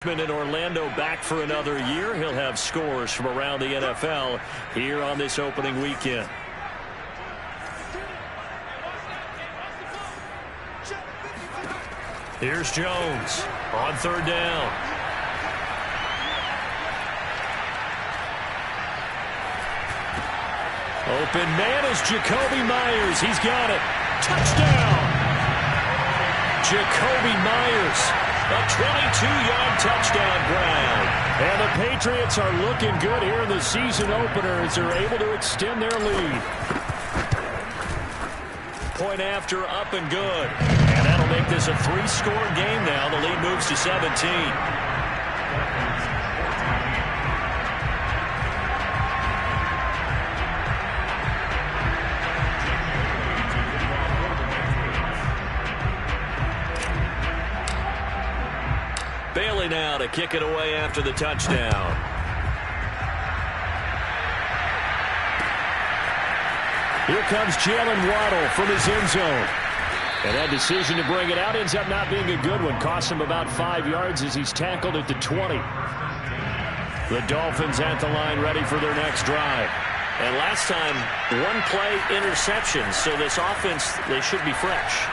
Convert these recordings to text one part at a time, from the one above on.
In Orlando back for another year. He'll have scores from around the NFL here on this opening weekend. Here's Jones on third down. Open man is Jacoby Myers. He's got it. Touchdown. Jacoby Myers. A 22-yard touchdown grab. And the Patriots are looking good here in the season opener as they're able to extend their lead. Point after, up and good. And that'll make this a 3-score game now. The lead moves to 17. Bailey now to kick it away after the touchdown. Here comes Jalen Waddle from his end zone. And that decision to bring it out ends up not being a good one. Cost him about 5 yards as he's tackled at the 20. The Dolphins at the line ready for their next drive. And last time, one-play interception, so this offense, they should be fresh.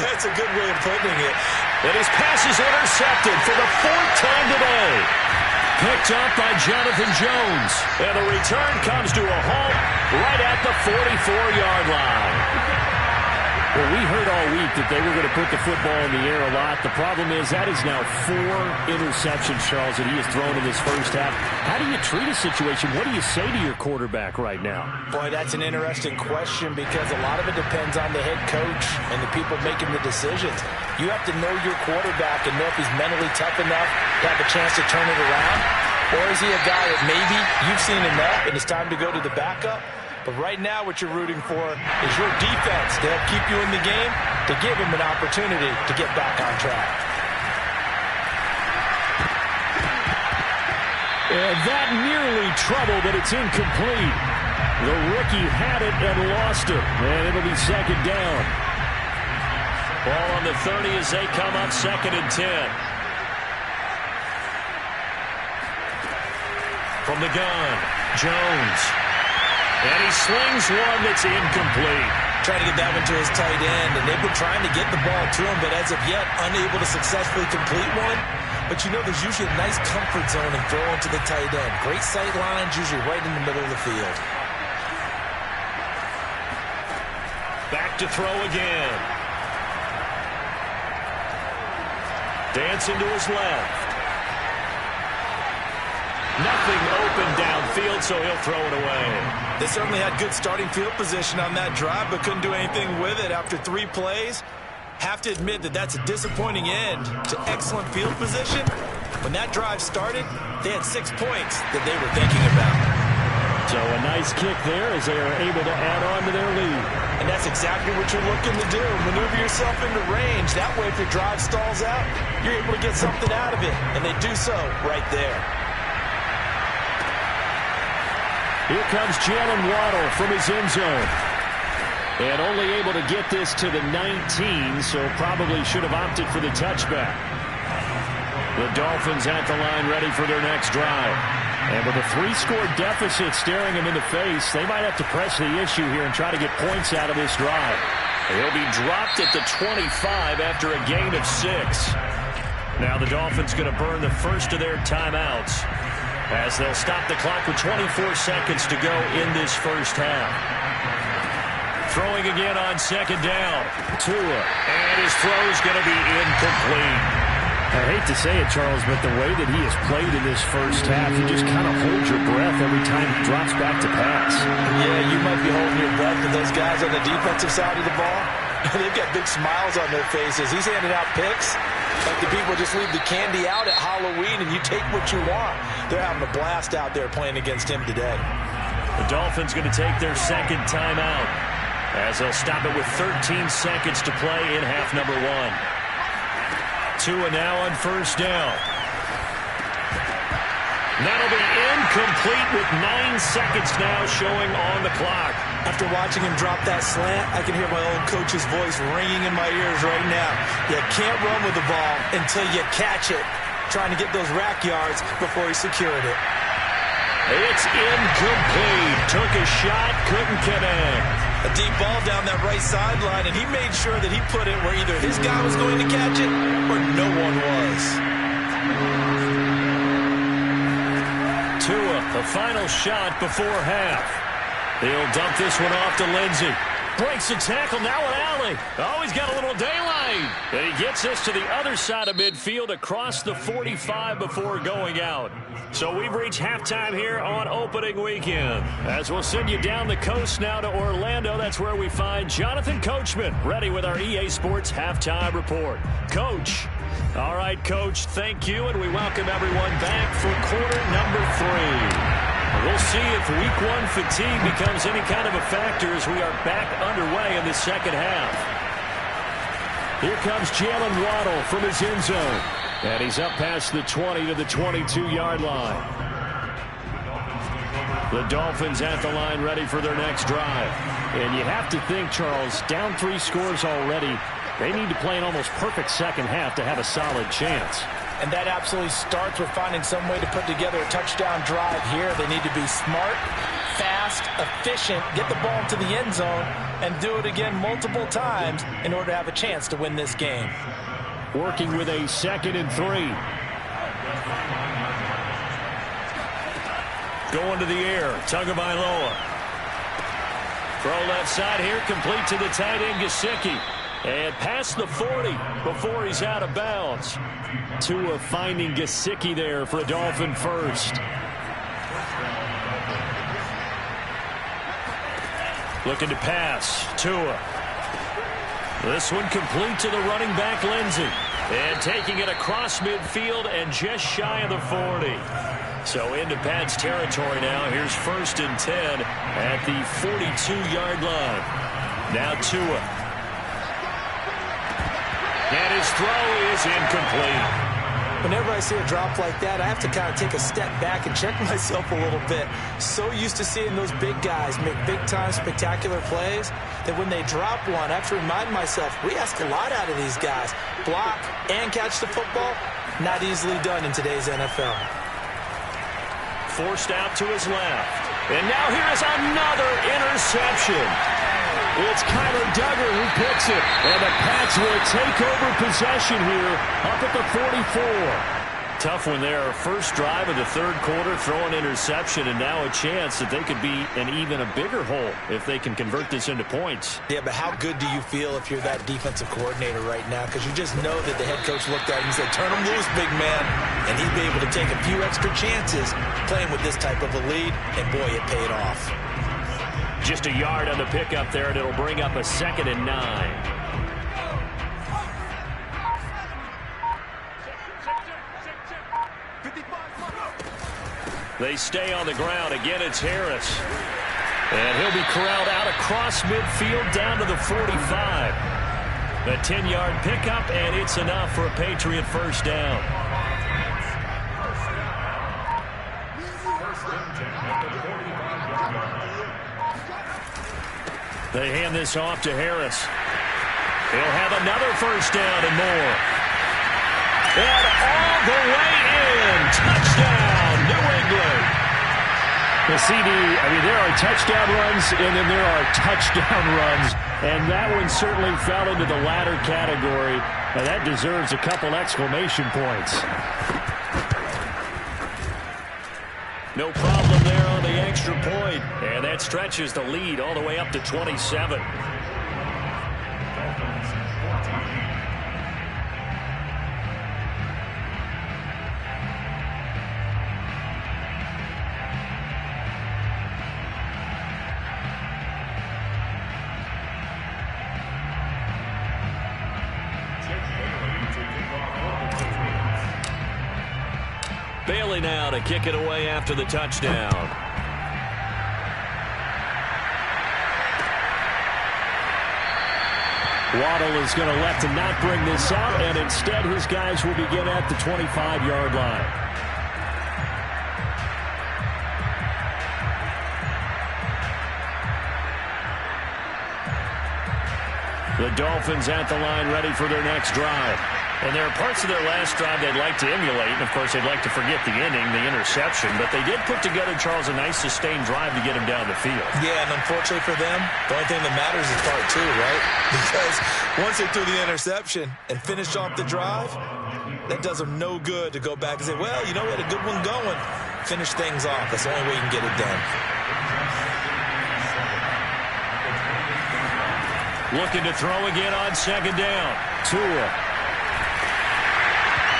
That's a good way of putting it. And his pass is intercepted for the 4th time today. Picked up by Jonathan Jones. And the return comes to a halt right at the 44-yard line. Well, we heard all week that they were going to put the football in the air a lot. The problem is that is now 4 interceptions, Charles, that he has thrown in this first half. How do you treat a situation? What do you say to your quarterback right now? Boy, that's an interesting question because a lot of it depends on the head coach and the people making the decisions. You have to know your quarterback and know if he's mentally tough enough to have a chance to turn it around. Or is he a guy that maybe you've seen enough and it's time to go to the backup? But right now what you're rooting for is your defense to help keep you in the game, to give him an opportunity to get back on track. And that nearly trouble, but it's incomplete. The rookie had it and lost it. And it'll be second down. Ball on the 30 as they come up 2nd and 10. From the gun, Jones. And he slings one that's incomplete. Trying to get that one to his tight end, and they've been trying to get the ball to him, but as of yet, unable to successfully complete one. But you know there's usually a nice comfort zone in throwing to the tight end. Great sight lines, usually right in the middle of the field. Back to throw again. Dancing to his left. Nothing open downfield, so he'll throw it away. They certainly had good starting field position on that drive, but couldn't do anything with it after 3 plays. Have to admit that that's a disappointing end to excellent field position. When that drive started, they had 6 points that they were thinking about. So a nice kick there as they are able to add on to their lead. And that's exactly what you're looking to do. Maneuver yourself into range. That way, if your drive stalls out, you're able to get something out of it. And they do so right there. Here comes Jalen Waddle from his end zone. And only able to get this to the 19, so probably should have opted for the touchback. The Dolphins at the line ready for their next drive. And with a 3-score deficit staring them in the face, they might have to press the issue here and try to get points out of this drive. He'll be dropped at the 25 after a gain of 6. Now the Dolphins going to burn the first of their timeouts, as they'll stop the clock with 24 seconds to go in this first half. Throwing again on 2nd down. Tua. And his throw's going to be incomplete. I hate to say it, Charles, but the way that he has played in this first half, you just kind of hold your breath every time he drops back to pass. Yeah, you might be holding your breath, but those guys on the defensive side of the ball, they've got big smiles on their faces. He's handing out picks like the people just leave the candy out at Halloween and you take what you want. They're having a blast out there playing against him today. The Dolphins going to take their 2nd timeout as they'll stop it with 13 seconds to play in half number 1. Tua now on 1st down. That'll be incomplete with 9 seconds now showing on the clock. After watching him drop that slant, I can hear my old coach's voice ringing in my ears right now. You can't run with the ball until you catch it. trying to get those rack yards before he secured it. It's incomplete. Took a shot, couldn't connect. A deep ball down that right sideline, and he made sure that he put it where either his guy was going to catch it or no one was. Tua, the final shot before half. He'll dump this one off to Lindsey. Breaks the tackle, now an alley. Oh, he's got a little daylight. And he gets this to the other side of midfield across the 45 before going out. So we've reached halftime here on opening weekend. As we'll send you down the coast now to Orlando, that's where we find Jonathan Coachman ready with our EA Sports halftime report. Coach. All right, Coach, thank you, and we welcome everyone back for quarter number 3. We'll see if week 1 fatigue becomes any kind of a factor as we are back underway in the second half. Here comes Jalen Waddle from his end zone. And he's up past the 20 to the 22-yard line. The Dolphins at the line ready for their next drive. And you have to think, Charles, down 3 scores already. They need to play an almost perfect second half to have a solid chance. And that absolutely starts with finding some way to put together a touchdown drive here. They need to be smart, fast, efficient, get the ball to the end zone, and do it again multiple times in order to have a chance to win this game. Working with a 2nd and 3. Going to the air. Tagovailoa. Throw left side here. Complete to the tight end, Gesicki. And past the 40 before he's out of bounds. Tua finding Gesicki there for a Dolphin first. Looking to pass. Tua. This one complete to the running back, Lindsey. And taking it across midfield and just shy of the 40. So into Pat's territory now. Here's 1st and 10 at the 42-yard line. Now Tua. And his throw is incomplete. Whenever I see a drop like that, I have to kind of take a step back and check myself a little bit. So used to seeing those big guys make big-time spectacular plays that when they drop one, I have to remind myself, we ask a lot out of these guys. Block and catch the football, not easily done in today's NFL. Forced out to his left. And now here is another interception. It's Kyler Duggar who picks it. And the Pats will take over possession here up at the 44. Tough one there. First drive of the 3rd quarter, throw an interception, and now a chance that they could be in even a bigger hole if they can convert this into points. Yeah, but how good do you feel if you're that defensive coordinator right now? Because you just know that the head coach looked at him and said, turn him loose, big man. And he'd be able to take a few extra chances playing with this type of a lead, and boy, it paid off. Just a yard on the pickup there, and it'll bring up a 2nd and 9. They stay on the ground. Again, it's Harris. And he'll be corralled out across midfield down to the 45. A 10-yard pickup, and it's enough for a Patriot first down. They hand this off to Harris. He'll have another first down and more. And all the way in. Touchdown, New England. The CD, I mean, there are touchdown runs, and then there are touchdown runs. And that one certainly fell into the latter category. And that deserves a couple exclamation points. No problem there on the extra point. And that stretches the lead all the way up to 27. Bailey now to kick it away after the touchdown. Waddle is going to elect to not bring this out, and instead his guys will begin at the 25-yard line. The Dolphins at the line ready for their next drive. And there are parts of their last drive they'd like to emulate. And, of course, they'd like to forget the inning, the interception. But they did put together, Charles, a nice sustained drive to get him down the field. Yeah, and unfortunately for them, the only thing that matters is part two, right? Because once they threw the interception and finished off the drive, that does them no good to go back and say, well, you know, we had a good one going. Finish things off. That's the only way you can get it done. Looking to throw again on second down. Tua.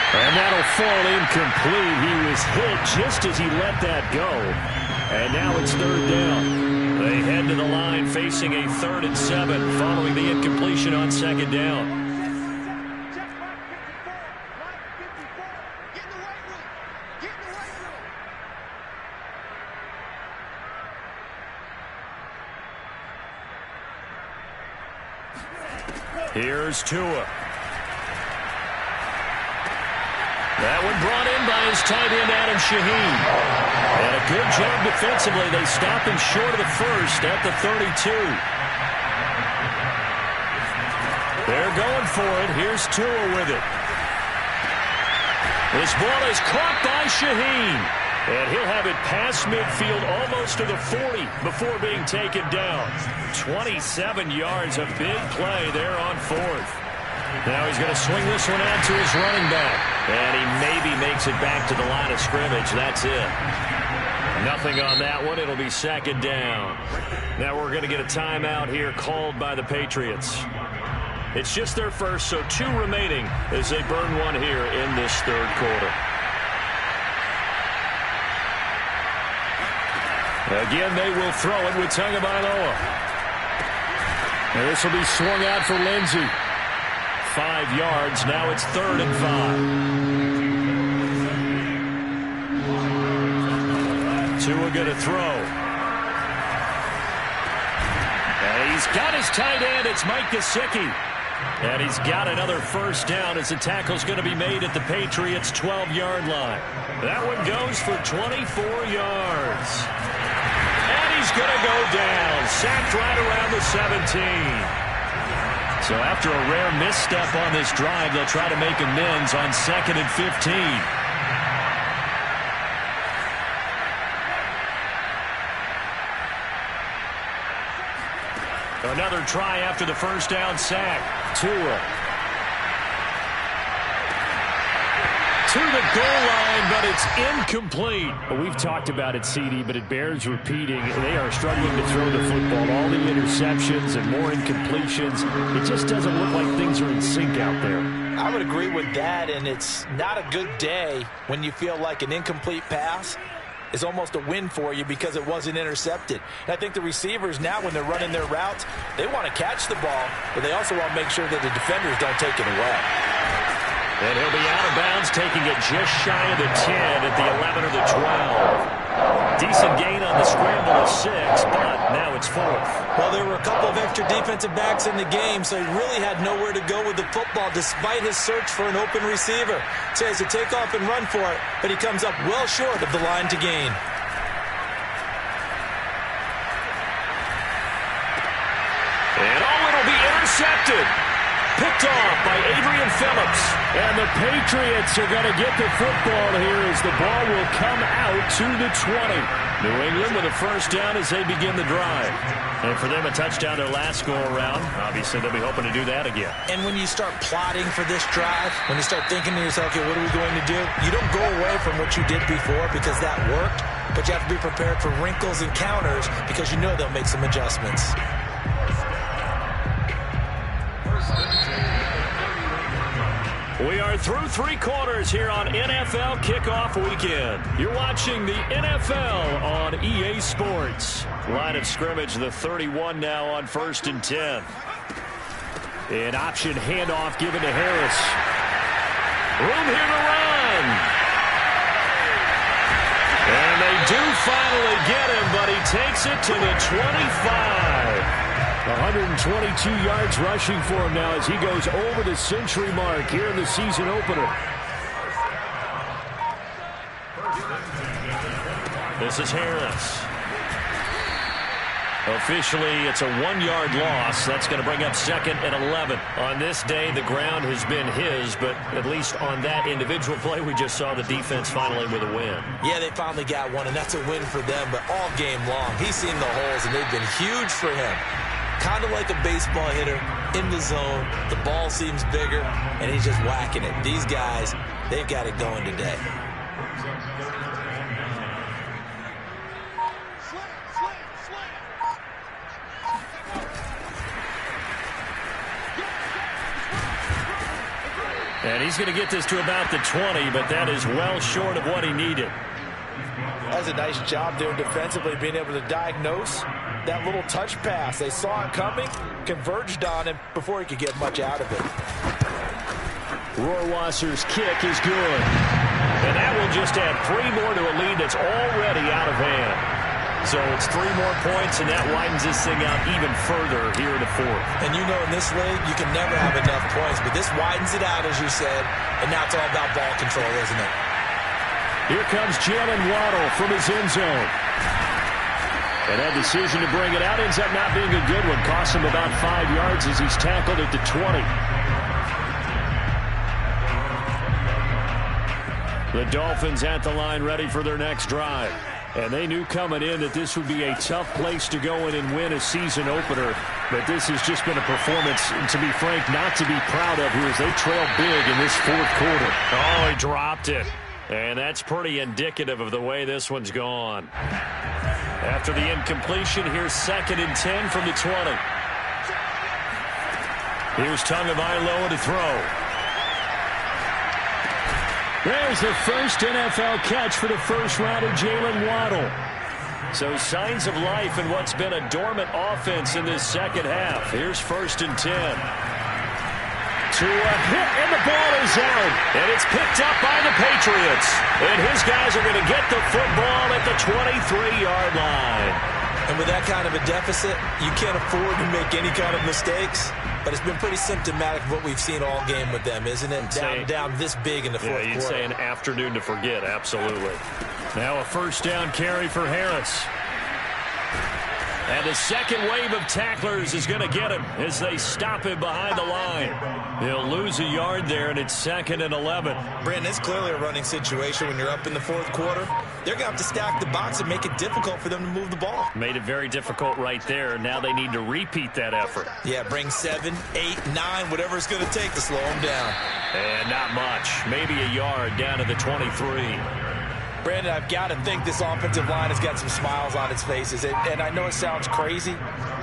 And that'll fall incomplete. He was hit just as he let that go. And now it's third down. They head to the line facing a 3rd and 7 following the incompletion on second down. Here's Tua. That one brought in by his tight end, Adam Shaheen. And a good job defensively. They stop him short of the first at the 32. They're going for it. Here's Tua with it. This ball is caught by Shaheen. And he'll have it past midfield almost to the 40 before being taken down. 27 yards, a big play there on 4th. Now he's going to swing this one out to his running back. And he maybe makes it back to the line of scrimmage. That's it. Nothing on that one. It'll be second down. Now we're going to get a timeout here called by the Patriots. It's just their first, so 2 remaining as they burn one here in this 3rd quarter. Again, they will throw it with Tagovailoa. And this will be swung out for Lindsey. 5 yards. Now it's 3rd and 5. Tua going to throw. And he's got his tight end. It's Mike Gesicki. And he's got another first down as the tackle's going to be made at the Patriots' 12-yard line. That one goes for 24 yards. And he's going to go down. Sacked right around the 17. So after a rare misstep on this drive, they'll try to make amends on 2nd and 15. Another try after the first down sack. Tua. To the goal line, but it's incomplete. Well, we've talked about it, CD, but it bears repeating. They are struggling to throw the football. All the interceptions and more incompletions. It just doesn't look like things are in sync out there. I would agree with that, and it's not a good day when you feel like an incomplete pass is almost a win for you because it wasn't intercepted. And I think the receivers now, when they're running their routes, they want to catch the ball, but they also want to make sure that the defenders don't take it away. And he'll be out of bounds, taking it just shy of the 10 at the 11 or the 12. Decent gain on the scramble of 6, but now it's 4th. Well, there were a couple of extra defensive backs in the game, so he really had nowhere to go with the football despite his search for an open receiver. So he has to take off and run for it, but he comes up well short of the line to gain. And it'll be intercepted. Picked off by Adrian Phillips. And the Patriots are going to get the football here as the ball will come out to the 20. New England with a first down as they begin the drive. And for them, a touchdown their last go-around. Obviously, they'll be hoping to do that again. And when you start plotting for this drive, when you start thinking to yourself, okay, what are we going to do? You don't go away from what you did before because that worked, but you have to be prepared for wrinkles and counters because you know they'll make some adjustments. We are through 3 quarters here on NFL Kickoff Weekend. You're watching the NFL on EA Sports. Line of scrimmage, the 31 now on 1st and 10. An option handoff given to Harris. Room here to run. And they do finally get him, but he takes it to the 25. 122 yards rushing for him now as he goes over the century mark here in the season opener. This is Harris. Officially, it's a 1-yard loss. That's going to bring up 2nd and 11. On this day, the ground has been his, but at least on that individual play, we just saw the defense finally with a win. Yeah, they finally got one, and that's a win for them, but all game long, he's seen the holes, and they've been huge for him. Kind of like a baseball hitter in the zone. The ball seems bigger, and he's just whacking it. These guys, they've got it going today. And he's going to get this to about the 20, but that is well short of what he needed. That's a nice job there defensively, being able to diagnose that little touch pass. They saw it coming, converged on him before he could get much out of it. Rohrwasser's kick is good. And that will just add 3 more to a lead that's already out of hand. So it's 3 more points, and that widens this thing out even further here in the 4th. And you know in this league, you can never have enough points, but this widens it out, as you said, and now it's all about ball control, isn't it? Here comes Jalen Waddle from his end zone. And that decision to bring it out ends up not being a good one. Costs him about 5 yards as he's tackled at the 20. The Dolphins at the line ready for their next drive. And they knew coming in that this would be a tough place to go in and win a season opener. But this has just been a performance, to be frank, not to be proud of here as they trail big in this 4th quarter. Oh, he dropped it. And that's pretty indicative of the way this one's gone. After the incompletion, here's 2nd and 10 from the 20. Here's Tagovailoa to throw. There's the first NFL catch for the first rounder, Jalen Waddle. So signs of life in what's been a dormant offense in this second half. Here's 1st and 10. To a hit, and the ball is out. And it's picked up by the Patriots. And his guys are going to get the football at the 23-yard line. And with that kind of a deficit, you can't afford to make any kind of mistakes. But it's been pretty symptomatic of what we've seen all game with them, isn't it? Down this big in the 4th quarter. You'd say an afternoon to forget, absolutely. Now a 1st down carry for Harris. And the second wave of tacklers is going to get him as they stop him behind the line. He'll lose a yard there, and it's 2nd and 11. Brandon, it's clearly a running situation when you're up in the 4th quarter. They're going to have to stack the box and make it difficult for them to move the ball. Made it very difficult right there. Now they need to repeat that effort. Yeah, bring 7, 8, 9, whatever it's going to take to slow them down. And not much. Maybe a yard down to the 23. Brandon, I've got to think this offensive line has got some smiles on its faces. And I know it sounds crazy,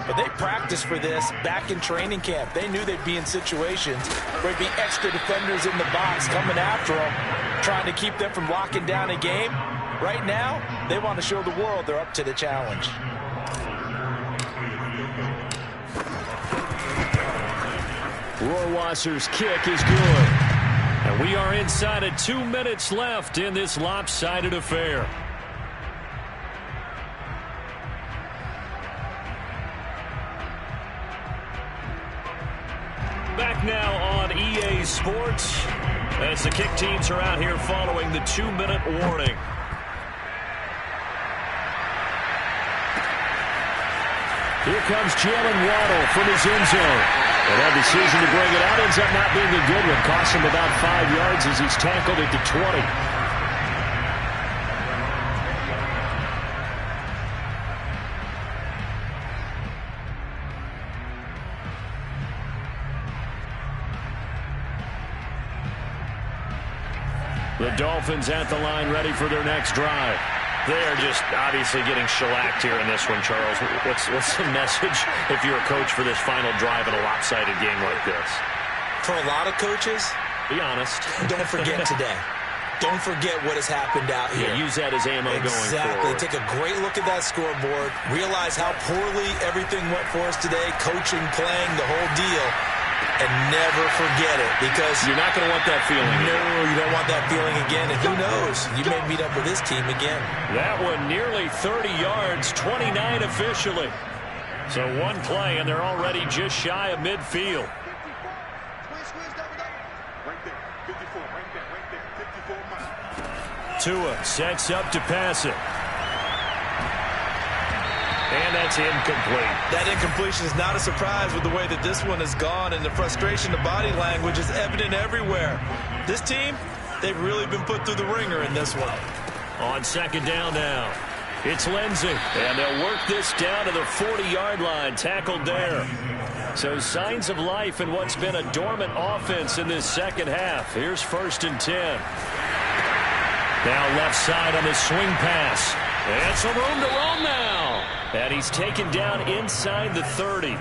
but they practiced for this back in training camp. They knew they'd be in situations where there'd be extra defenders in the box coming after them, trying to keep them from locking down a game. Right now, they want to show the world they're up to the challenge. Rohrwasser's kick is good. And we are inside of 2 minutes left in this lopsided affair. Back now on EA Sports as the kick teams are out here following the 2-minute warning. Here comes Jalen Waddle from his end zone. And that decision to bring it out ends up not being a good one. Costs him about 5 yards as he's tackled at the 20. The Dolphins at the line ready for their next drive. They are just obviously getting shellacked here in this one, Charles. What's the message if you're a coach for this final drive in a lopsided game like this? For a lot of coaches, be honest. Don't forget today. Don't forget what has happened out here. Yeah, use that as ammo going forward. Exactly. Take a great look at that scoreboard. Realize how poorly everything went for us today. Coaching, playing, the whole deal. And never forget it, because you're not going to want that feeling again. No, you don't want that feeling again. And who knows? You may meet up with this team again. That one nearly 30 yards, 29 officially. So one play, and they're already just shy of midfield. Tua sets up to pass it. And that's incomplete. That incompletion is not a surprise with the way that this one has gone, and the frustration, the body language is evident everywhere. This team, they've really been put through the ringer in this one. On second down now, it's Lindsey. And they'll work this down to the 40-yard line, tackled there. So signs of life in what's been a dormant offense in this second half. Here's 1st and 10. Now left side on the swing pass. And some room to roam now. And he's taken down inside the 30.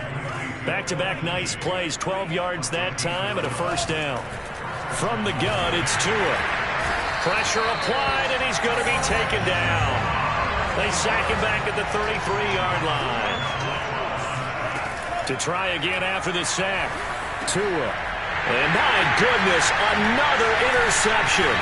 Back-to-back nice plays, 12 yards that time and a 1st down. From the gun, it's Tua. Pressure applied, and he's going to be taken down. They sack him back at the 33-yard line. To try again after the sack. Tua. And my goodness, another interception.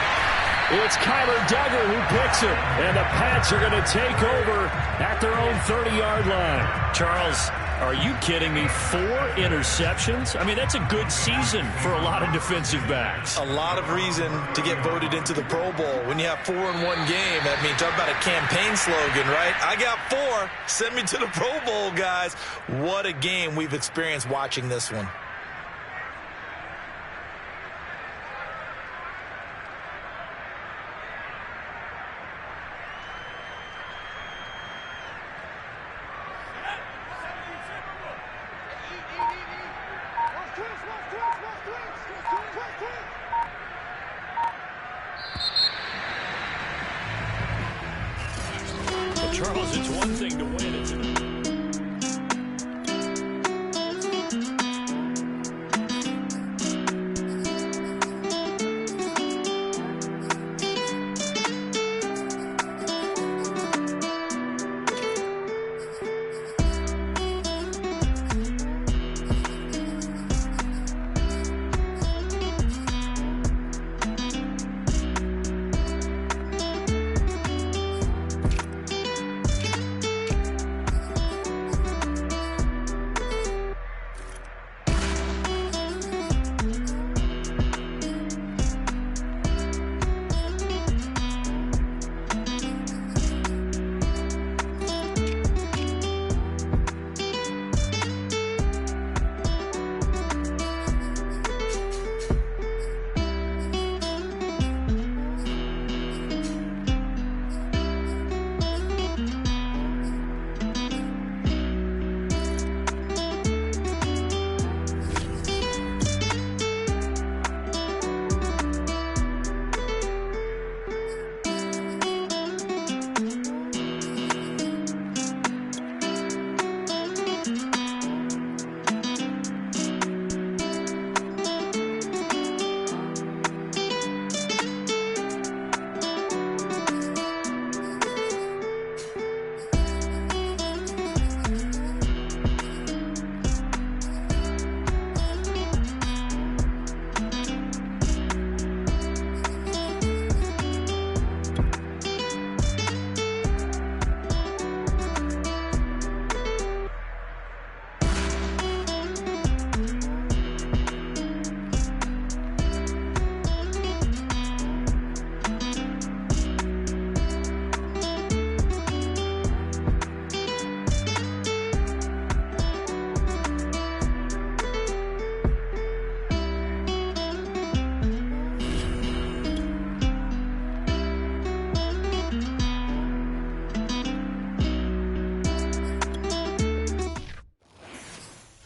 It's Kyler Duggar who picks it. And the Pats are going to take over at their own 30-yard line. Charles, are you kidding me? 4 interceptions? I mean, that's a good season for a lot of defensive backs. A lot of reason to get voted into the Pro Bowl. When you have 4 in one game, I mean, talk about a campaign slogan, right? I got 4. Send me to the Pro Bowl, guys. What a game we've experienced watching this one. Charles, it's one thing to win. It's